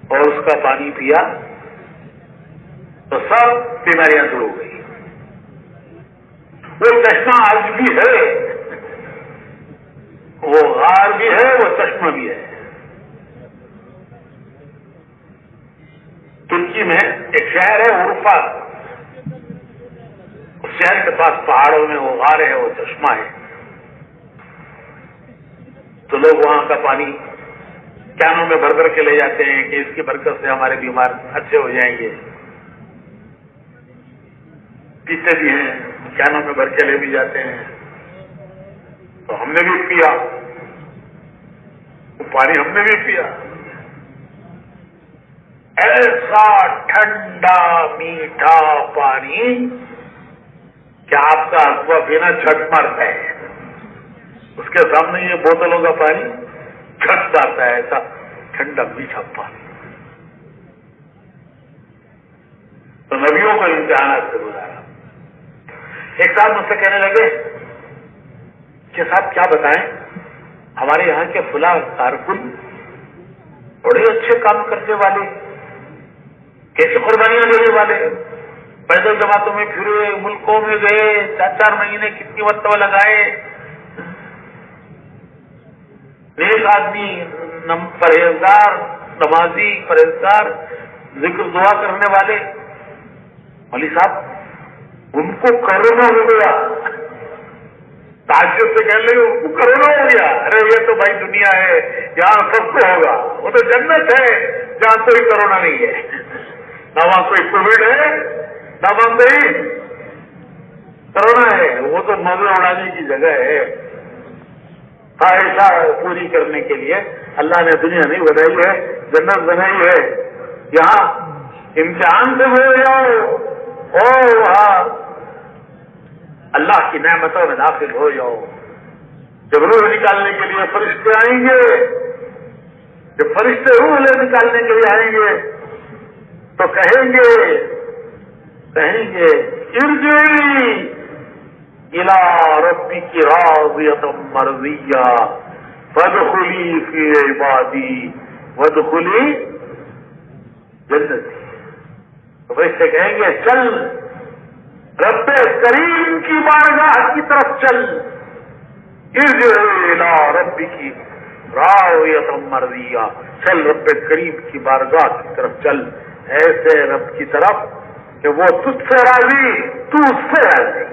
اور اس کا پانی پیا تو سب بیماریاں دور ہو گئی. وہ چشمہ آج بھی ہے, وہ غار بھی ہے, وہ چشمہ بھی ہے. ترکی میں ایک شہر ہے عرفہ, اس شہر کے پاس پہاڑوں میں وہ غار ہے, وہ چشمہ ہے. تو لوگ وہاں کا پانی کینوں میں بھر کر کے لے جاتے ہیں کہ اس کی برکت سے ہمارے بیمار اچھے ہو جائیں گے. پیتے بھی ہیں, کینوں میں بھر کے لے بھی جاتے ہیں. تو ہم نے بھی پیا, وہ پانی ہم نے بھی پیا. ایسا ٹھنڈا میٹھا پانی کہ آپ کا اصبا پینا جھٹ مارتا ہے. اس کے سامنے یہ بوتلوں کا پانی جھٹ جاتا ہے. ایسا ٹھنڈا میٹھا پانی. تو نبیوں کو امتحانات سے گزارا. ایک صاحب مجھ سے کہنے لگے کہ صاحب کیا بتائیں, ہمارے یہاں کے فلاں کارکن بڑے اچھے کام کرنے والے, کیسی قربانیاں دینے والے, پیدل جماعتوں میں پھرے, ملکوں میں گئے, 4 مہینے کتنی مرتبہ لگائے, نیک آدمی, پرہیزگار, نمازی, پرہیزگار, ذکر دعا کرنے والے. مولوی صاحب ان کو کرونا ہو گیا. تعجب سے کہنے لگے ان کو کرونا ہو گیا. ارے یہ تو بھائی دنیا ہے, یہاں سب کو ہوگا. وہ تو جنت ہے جہاں کوئی کرونا نہیں ہے, نہ وہاں کوئی کووڈ ہے, نہ وہاں کوئی کرونا ہے. وہ تو موضوع اڑانے کی جگہ ہے. خواہشہ پوری کرنے کے لیے اللہ نے دنیا نہیں بنائی ہے, جنت بنائی ہے. یہاں امتحان سے ہو جاؤ اور وہاں اللہ کی نعمتوں میں داخل ہو جاؤ. جب روح نکالنے کے لیے فرشتے آئیں گے, جب فرشتے روح لے نکالنے کے لیے آئیں گے تو کہیں گے ارجعی الی ربک راضیۃ مرضیہ فادخلی فی عبادی وادخلی جنتی. تو فرشتے کہیں گے چل رب کریم کی بارگاہ کی طرف چل. ارجعی الی ربک راضیۃ مرضیہ, چل رب کریم کی بارگاہ کی طرف چل, ایسے رب کی طرف کہ وہ تجھ سے راضی, تو اس سے راضی.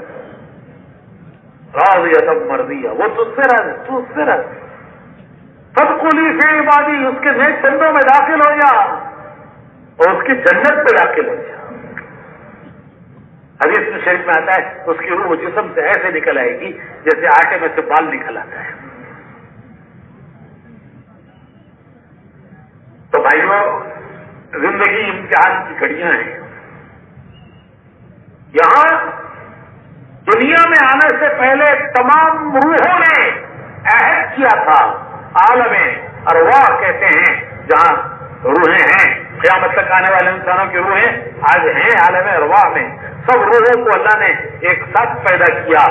راضیۃ مرضیہ, وہ تجھ سے راضی, تو اس سے راضی. فادخلی فی عبادی, اس کے نیک بندوں میں داخل ہو جا اور اس کی جنت میں داخل ہو جا. حدیث میں شریف میں آتا ہے اس کی روح جسم سے ایسے نکل آئے گی جیسے آٹے میں سے بال نکل آتا ہے. تو بھائیو, زندگی امتحان کی گھڑیاں ہیں. یہاں دنیا میں آنے سے پہلے تمام روحوں نے عہد کیا تھا. عالم ارواح کہتے ہیں جہاں روحیں ہیں. قیامت تک آنے والے انسانوں کی روحیں آج ہیں عالم ارواح میں. سب روحوں کو اللہ نے ایک ساتھ پیدا کیا,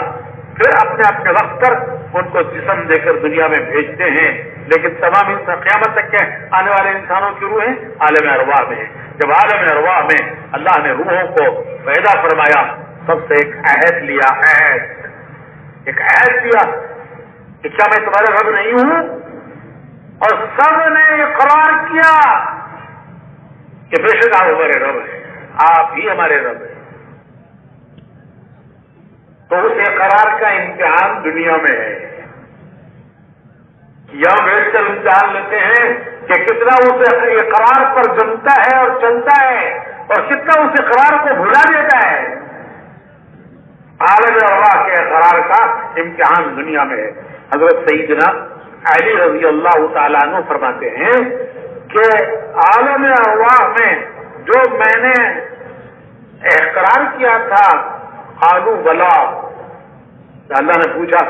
پھر اپنے اپنے وقت پر ان کو جسم دے کر دنیا میں بھیجتے ہیں. لیکن تمام قیامت تک کے آنے والے انسانوں کی روحیں عالم ارواح میں ہیں. جب عالم ارواح میں اللہ نے روحوں کو پیدا فرمایا, سب سے ایک عہد لیا, ایک عہد لیا کہ کیا میں تمہارا رب نہیں ہوں؟ اور سب نے اقرار کیا کہ بے شک آپ ہمارے رب ہیں, آپ ہی ہمارے رب ہیں. تو اس اقرار کا امتحان دنیا میں ہے. یہاں بیٹھ کر امتحان لیتے ہیں کہ کتنا اس اقرار پر جمتا ہے اور چلتا ہے اور کتنا اس اقرار کو بھلا دیتا ہے. عالم ارواح کے اقرار کا امتحان دنیا میں ہے. حضرت سیدنا علی رضی اللہ تعالیٰ عنہ فرماتے ہیں کہ عالم ارواح میں جو میں نے اقرار کیا تھا قالوا بلا، اللہ نے پوچھا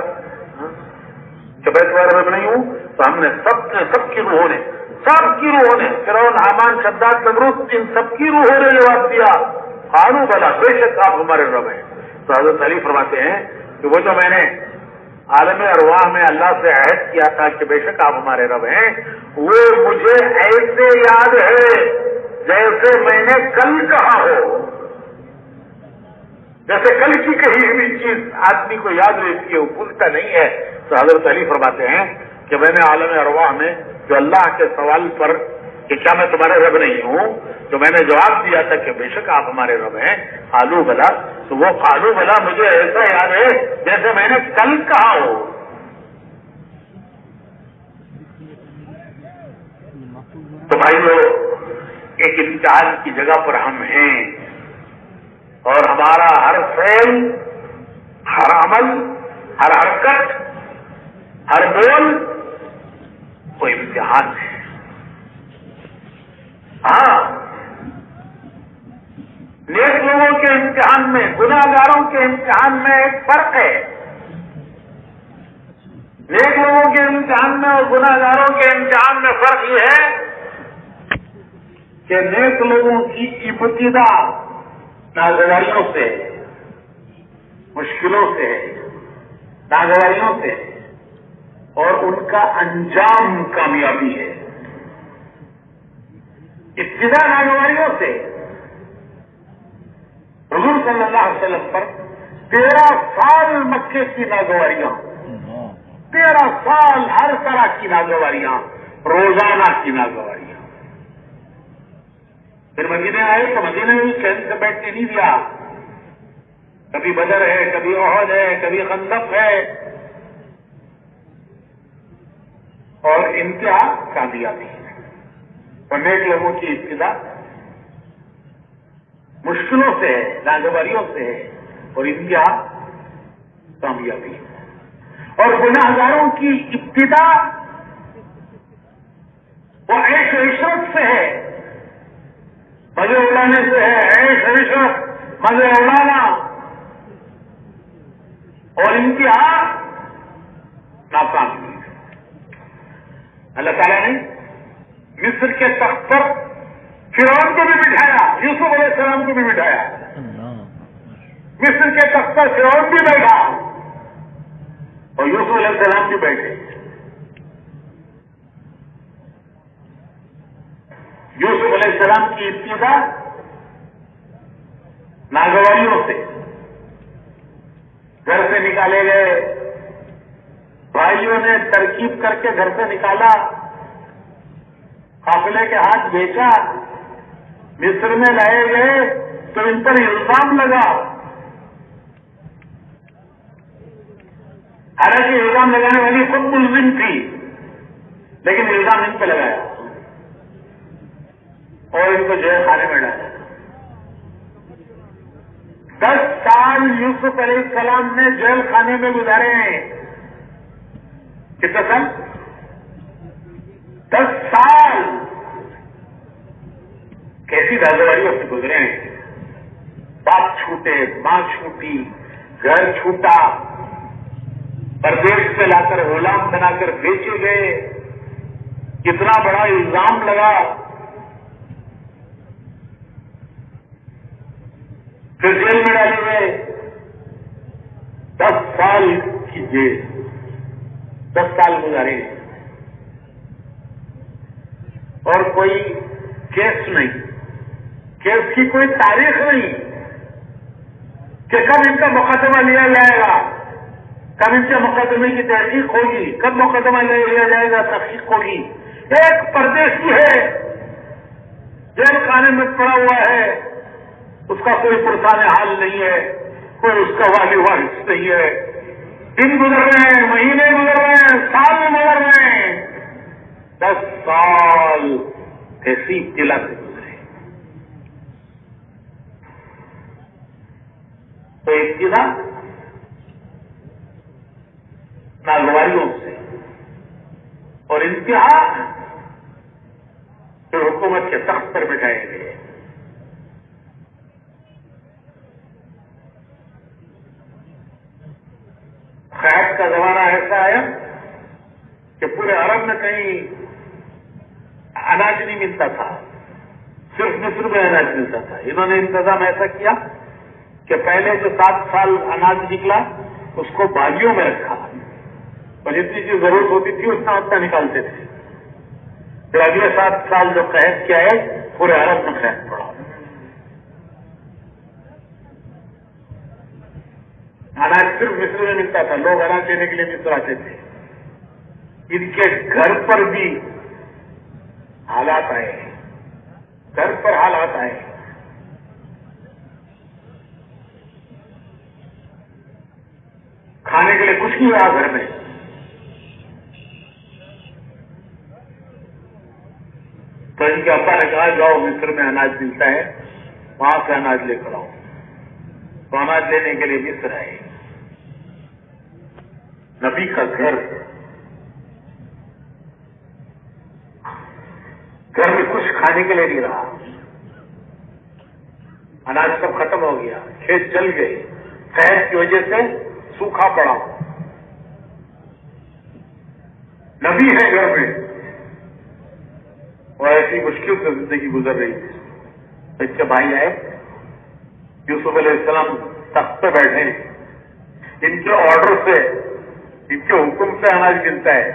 کہ میں تمہارا رب نہیں ہوں؟ تو ہم نے سب کی روحوں نے فرعون، حامان، شداد، نمرود، ان سب کی روحوں نے جواب دیا قالوا بلا، بے شک آپ ہمارے رب ہیں۔ تو حضرت علی فرماتے ہیں کہ وہ جو میں نے عالم ارواح میں اللہ سے عہد کیا تھا کہ بے شک آپ ہمارے رب ہیں، وہ مجھے ایسے یاد ہے جیسے میں نے کل کہا ہو، جیسے کل کی کہی ہوئی چیز آدمی کو یاد رہتی ہے، وہ بھولتا نہیں ہے۔ تو حضرت علی فرماتے ہیں کہ میں نے عالم ارواح میں جو اللہ کے سوال پر کہ کیا میں تمہارے رب نہیں ہوں، تو میں نے جواب دیا تھا کہ بے شک آپ ہمارے رب ہیں، قالوا بلا، تو وہ قالوا بلا مجھے ایسا یاد ہے جیسے میں نے کل کہا ہو۔ تو بھائیو، ایک امتحان کی جگہ پر ہم ہیں، اور ہمارا ہر فعل، ہر عمل، ہر حرکت، ہر بول وہ امتحان ہے۔ ہاں، نیک لوگوں کے امتحان میں، گناہ گاروں کے امتحان میں ایک فرق ہے۔ نیک لوگوں کے امتحان میں اور گناہ گاروں کے امتحان میں فرق یہ ہے کہ نیک لوگوں کی ابتدا ناگواریوں سے، مشکلوں سے، ناگواریوں سے، اور ان کا انجام کامیابی ہے۔ ابتدا ناگواریوں سے، حضور صلی اللہ علیہ وسلم پر 13 سال مکے کی ناگواریاں، 13 سال ہر طرح کی ناگواریاں، روزانہ کی ناگواریاں۔ پھر مدینے آئے تو مدینے میں بھی چین سے بیٹھنے نہیں دیا، کبھی بدر ہے، کبھی احد ہے، کبھی خندق ہے، اور انتہا کامیابی ہے۔ اور نیک لوگوں کی ابتدا مشکلوں سے ہے، ناگواریوں سے ہے، اور انتہا کامیابی ہے۔ اور گناہ گاروں کی ابتدا وہ عیش و عشرت سے ہے، مزے اڑانے سے ہے، عیش و عشرت، مزے اڑانا، اور انتہا ناکامی۔ اللہ تعالیٰ نے مصر کے تخت پر فرعون کو بھی بٹھایا، یوسف علیہ السلام کو بھی بٹھایا۔ مصر کے تخت پر فرعون بھی بیٹھا اور یوسف علیہ السلام بھی بیٹھے۔ یوسف علیہ السلام کی ابتدا ناگواریوں سے، گھر سے نکالے گئے، بھائیوں نے ترکیب کر کے گھر سے نکالا، قافلے کے ہاتھ بیچا، مصر میں لائے گئے تو ان پر الزام لگا۔ حالانکہ الزام لگانے والی خود ملزم تھی، لیکن الزام ان پہ لگایا اور ان کو جیل خانے میں ڈالا۔ 10 سال یوسف علیہ السلام نے جیل خانے میں گزارے ہیں۔ کتنا سال؟ 10 سال کیسی ناگواریوں سے گزرے ہیں۔ باپ چھوٹے، ماں چھوٹی، گھر چھوٹا، پردیش سے لا کر غلام بنا کر بیچے گئے، کتنا بڑا الزام لگا، پھر جیل میں ڈالے گئے۔ 10 سال کی جیل، 10 سال گزارے، اور کوئی کیس نہیں، کیس کی کوئی تاریخ نہیں کہ کب ان کا مقدمہ لیا جائے گا، کب ان کے مقدمے کی تحقیق ہوگی، کب مقدمہ لیا جائے گا، تحقیق ہوگی۔ ایک پردیسی ہے، جیل خانے میں پڑا ہوا ہے، اس کا کوئی پرسان حال نہیں ہے، کوئی اس کا والی وارث نہیں ہے۔ دن گزر رہے ہیں، مہینے گزر رہے ہیں، سال گزر رہے ہیں، 10 سال ایسی ابتلا سے گزرے۔ تو ابتدا ناگواریوں سے، اور انتہا پھر حکومت کے تخت پر بٹھائے گئے۔ کا زمانہ ایسا آیا کہ پورے عرب میں کہیں اناج نہیں ملتا تھا، صرف مصر میں اناج ملتا تھا. انہوں نے انتظام ایسا کیا کہ پہلے جو 7 سال اناج نکلا اس کو باغیوں میں رکھا اور جتنی چیز ضرورت ہوتی تھی اتنا نکالتے تھے. پھر اگلے 7 سال جو قحط کیا ہے پورے عرب میں قحط پڑا. اناج صرف مصر میں ملتا تھا، لوگ اناج لینے کے لیے مصر آتے تھے. ان کے گھر پر بھی حالات آئے، گھر پر حالات آئے. کھانے کے لیے کچھ نہیں رہا گھر میں. تو ان کے ابا نے کہا جاؤ مصر میں اناج ملتا ہے وہاں سے اناج لے کر آؤ. تو اناج لینے کے لیے مصر آئے. نبی کا گھر میں کچھ کھانے کے لیے نہیں رہا. اناج سب ختم ہو گیا، کھیت جل گئے، قحط کی وجہ سے سوکھا پڑا. نبی ہے گھر میں اور ایسی مشکل سے زندگی گزر رہی تھی. اس کے بھائی آئے، یوسف علیہ السلام تخت پہ بیٹھے. ان کے آرڈر سے، ان کے حکم سے اناج ملتا ہے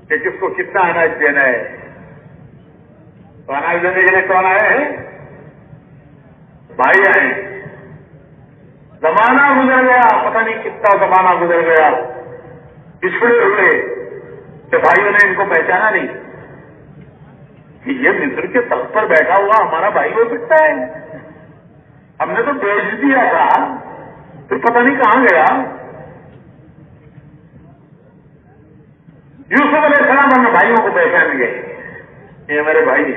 کہ کس کو کتنا اناج دینا ہے. تو اناج دینے کے لیے کون آئے ہیں؟ بھائی آئے. زمانہ گزر گیا، پتہ نہیں کتنا زمانہ گزر گیا، پچھڑے ہوئے کہ بھائیوں نے ان کو پہچانا نہیں کہ یہ مصر کے تخت پر بیٹھا ہوا ہمارا بھائی ہو سکتا ہے. ہم نے تو بیچ دیا تھا، پھر پتہ نہیں کہاں گیا. یوسف علیہ السلام اپنے بھائیوں کو پہچان گئے، یہ میرے بھائی.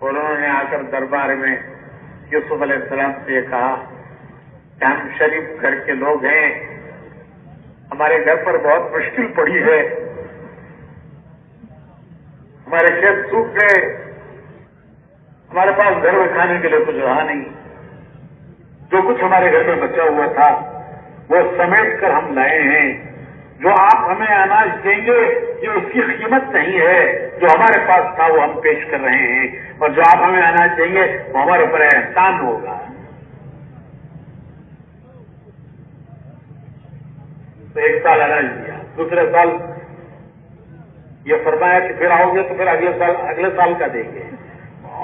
انہوں نے آ کر دربار میں یوسف علیہ السلام سے یہ کہا کہ ہم شریف گھر کے لوگ ہیں، ہمارے گھر پر بہت مشکل پڑی ہے، ہمارے کھیت سوکھ گئے، ہمارے پاس گھر میں کھانے کے لیے کچھ رہا نہیں. جو کچھ ہمارے گھر میں بچا ہوا تھا وہ سمیٹ کر ہم لائے ہیں. جو آپ ہمیں اناج دیں گے یہ اس کی قیمت نہیں ہے، جو ہمارے پاس تھا وہ ہم پیش کر رہے ہیں، اور جو آپ ہمیں اناج دیں گے وہ ہمارے اوپر احسان ہوگا. تو 1 سال اناج دیا. دوسرے سال یہ فرمایا کہ پھر آؤ گے تو پھر اگلے سال کا دیں گے،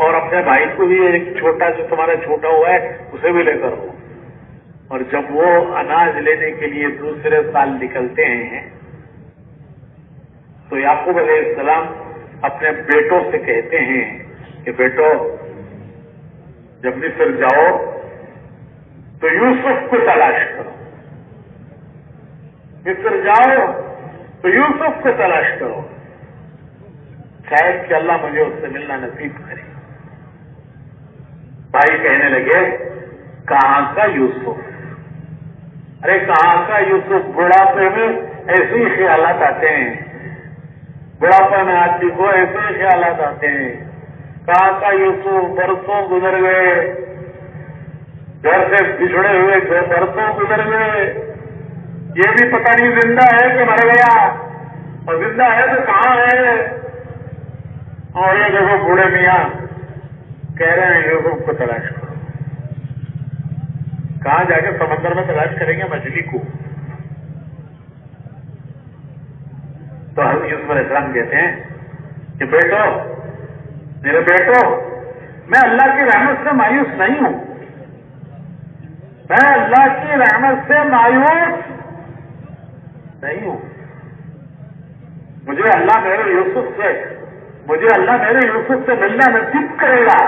اور اپنے بھائی کو بھی ایک چھوٹا جو تمہارا چھوٹا ہوا ہے اسے بھی لے کر ہو. اور جب وہ اناج لینے کے لیے دوسرے سال نکلتے ہیں تو یعقوب علیہ السلام اپنے بیٹوں سے کہتے ہیں کہ بیٹو جب مصر جاؤ تو یوسف کو تلاش کرو. مصر جاؤ تو یوسف کو تلاش کرو، شاید کہ اللہ مجھے اس سے ملنا نصیب کرے. بھائی کہنے لگے کہاں کا یوسف؟ ارے کہاں کا یوسف؟ بڑھاپے میں ایسے ہی خیالات آتے ہیں، بڑھاپے میں آدمی کو ایسے ہی خیالات آتے ہیں. کہاں کا یوسف؟ برسوں گزر گئے، گھر سے بچھڑے ہوئے برسوں گزر گئے. یہ بھی پتہ نہیں زندہ ہے کہ مر گیا، اور زندہ ہے تو کہاں ہے. اور یہ دیکھو بوڑھے میاں کہہ رہے ہیں یوسف کو تلاش کرو. کہاں جا کے سمندر میں تلاش کریں گے مچھلی کو؟ تو حضرت یوسف علیہ السلام کہتے ہیں کہ بیٹو، میرے بیٹو، میں اللہ کی رحمت سے مایوس نہیں ہوں، میں اللہ کی رحمت سے مایوس نہیں ہوں. مجھے اللہ میرے یوسف سے ملنا نصیب کرے گا.